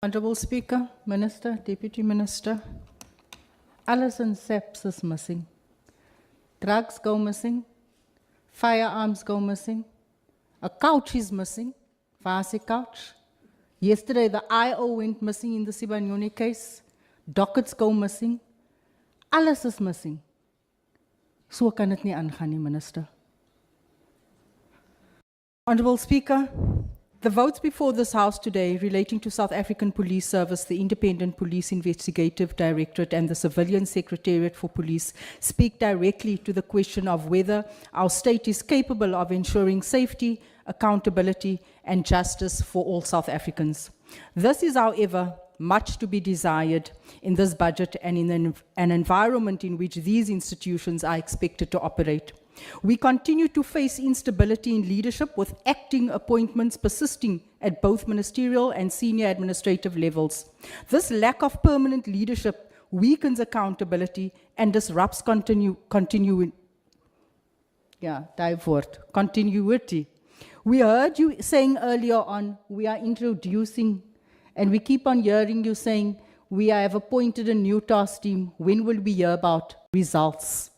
Honourable Speaker, Minister, Deputy Minister, alles in SAPS is missing. Drugs go missing, firearms go missing, a couch is missing, Vasi couch. Yesterday the IO went missing in the Sibanyoni case, dockets go missing, alles is missing. So kan het nie aangaan nie, Minister. Honourable Speaker, the votes before this House today relating to South African Police Service, the Independent Police Investigative Directorate and the Civilian Secretariat for Police speak directly to the question of whether our state is capable of ensuring safety, accountability and justice for all South Africans. This is, however, much to be desired in this budget and in an environment in which these institutions are expected to operate. We continue to face instability in leadership with acting appointments persisting at both ministerial and senior administrative levels. This lack of permanent leadership weakens accountability and disrupts continuity. We heard you saying earlier on, we are introducing, and we keep on hearing you saying, we have appointed a new task team. When will we hear about results?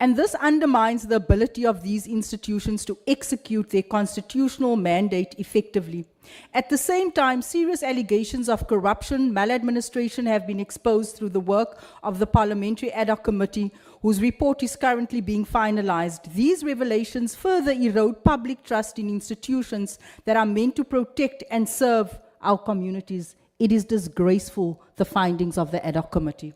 And this undermines the ability of these institutions to execute their constitutional mandate effectively. At the same time, serious allegations of corruption, maladministration have been exposed through the work of the Parliamentary Ad Hoc Committee, whose report is currently being finalized. These revelations further erode public trust in institutions that are meant to protect and serve our communities. It is disgraceful, the findings of the Ad Hoc Committee.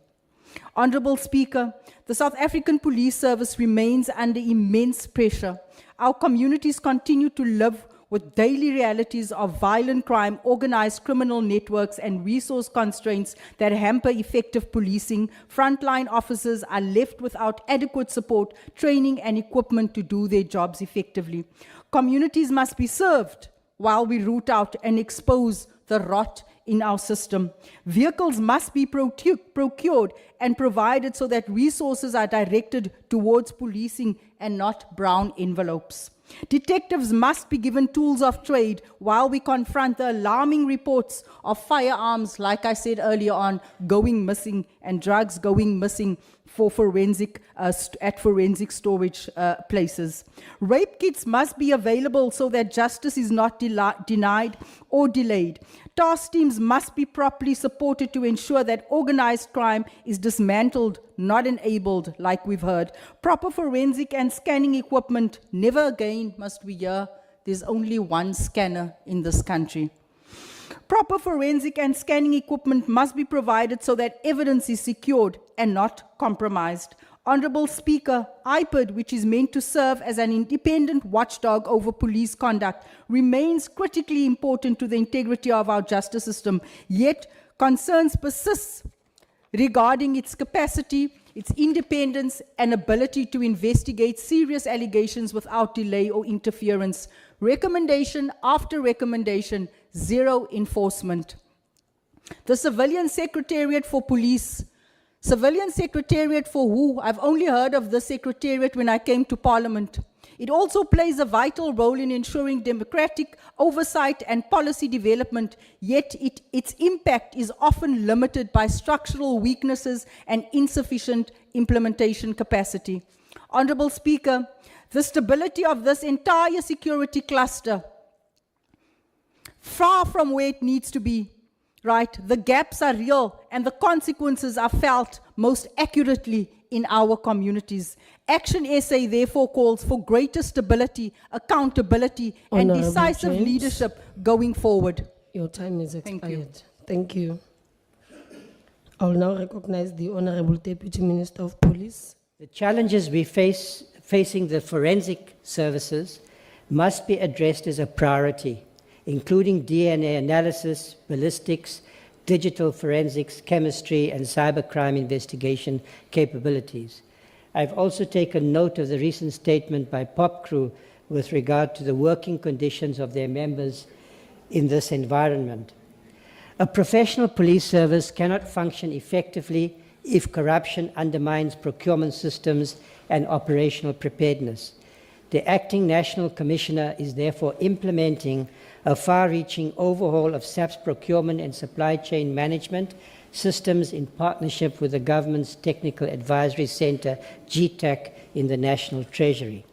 Honourable Speaker, the South African Police Service remains under immense pressure. Our communities continue to live with daily realities of violent crime, organized criminal networks, and resource constraints that hamper effective policing. Frontline officers are left without adequate support, training, and equipment to do their jobs effectively. Communities must be served while we root out and expose the rot in our system. Vehicles must be procured and provided so that resources are directed towards policing and not brown envelopes. Detectives must be given tools of trade while we confront the alarming reports of firearms, like I said earlier on, going missing and drugs going missing for forensic, at forensic storage places. Rape kits must be available so that justice is not denied or delayed. Task teams must be properly supported to ensure that organized crime is dismantled, not enabled, like we've heard. Proper forensic and scanning equipment. Never again must we hear there's only one scanner in this country. Proper forensic and scanning equipment must be provided so that evidence is secured and not compromised. Honourable Speaker, IPID, which is meant to serve as an independent watchdog over police conduct, remains critically important to the integrity of our justice system, yet concerns persist regarding its capacity, its independence, and ability to investigate serious allegations without delay or interference. Recommendation after recommendation, zero enforcement. The Civilian Secretariat for Police. Civilian Secretariat for who? I've only heard of the Secretariat when I came to Parliament. It also plays a vital role in ensuring democratic oversight and policy development, yet its impact is often limited by structural weaknesses and insufficient implementation capacity. Honourable Speaker, the stability of this entire security cluster, far from where it needs to be, right? The gaps are real and the consequences are felt most accurately in our communities. Action SA therefore calls for greater stability, accountability, and decisive leadership going forward. Your time is expired. Thank you. I will now recognize the Honourable Deputy Minister of Police. The challenges we facing the forensic services must be addressed as a priority, including DNA analysis, ballistics, digital forensics, chemistry, and cybercrime investigation capabilities. I've also taken note of the recent statement by POP Crew with regard to the working conditions of their members in this environment. A professional police service cannot function effectively if corruption undermines procurement systems and operational preparedness. The Acting National Commissioner is therefore implementing a far-reaching overhaul of SAPS procurement and supply chain management systems in partnership with the government's Technical Advisory Centre, GTAC, in the National Treasury.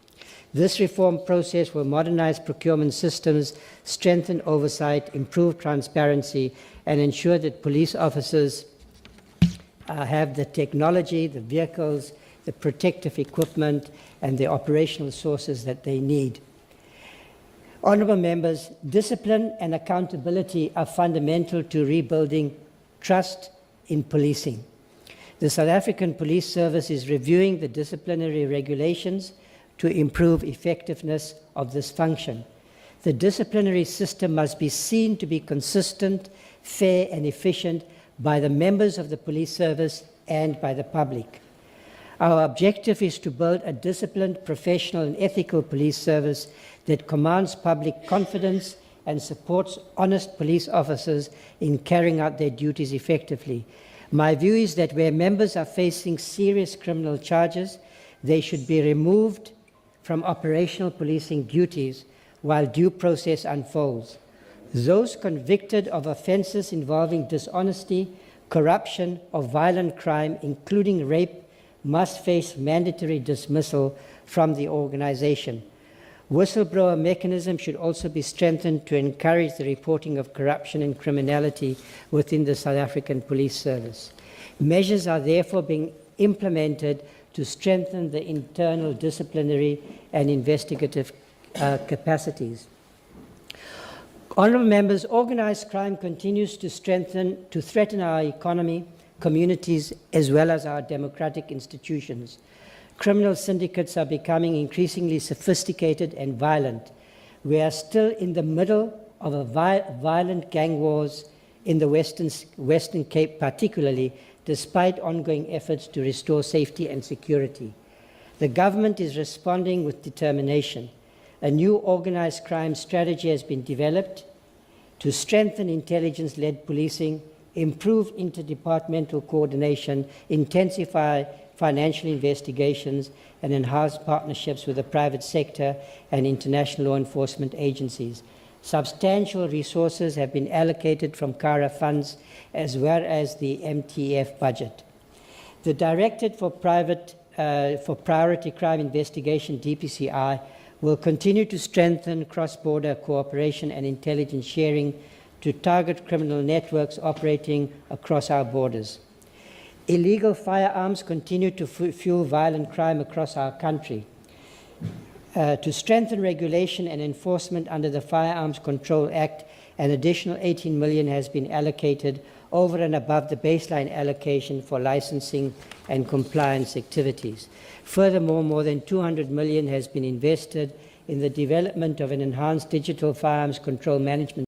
This reform process will modernize procurement systems, strengthen oversight, improve transparency, and ensure that police officers have the technology, the vehicles, the protective equipment, and the operational sources that they need. Honourable members, discipline and accountability are fundamental to rebuilding trust in policing. The South African Police Service is reviewing the disciplinary regulations to improve effectiveness of this function. The disciplinary system must be seen to be consistent, fair, and efficient by the members of the police service and by the public. Our objective is to build a disciplined, professional, and ethical police service that commands public confidence and supports honest police officers in carrying out their duties effectively. My view is that where members are facing serious criminal charges, they should be removed from operational policing duties while due process unfolds. Those convicted of offences involving dishonesty, corruption, or violent crime, including rape, must face mandatory dismissal from the organization. Whistleblower mechanisms should also be strengthened to encourage the reporting of corruption and criminality within the South African Police Service. Measures are therefore being implemented to strengthen the internal disciplinary and investigative capacities. Honourable members, organised crime continues to threaten our economy, communities, as well as our democratic institutions. Criminal syndicates are becoming increasingly sophisticated and violent. We are still in the middle of a violent gang wars in the Western Cape particularly, despite ongoing efforts to restore safety and security. The government is responding with determination. A new organised crime strategy has been developed to strengthen intelligence-led policing, improve interdepartmental coordination, intensify financial investigations, and enhance partnerships with the private sector and international law enforcement agencies. Substantial resources have been allocated from CARA funds as well as the MTF budget. The Directorate for Priority Crime Investigation, DPCI, will continue to strengthen cross-border cooperation and intelligence sharing to target criminal networks operating across our borders. Illegal firearms continue to fuel violent crime across our country. To strengthen regulation and enforcement under the Firearms Control Act, an additional 18 million has been allocated over and above the baseline allocation for licensing and compliance activities. Furthermore, more than 200 million has been invested in the development of an enhanced digital firearms control management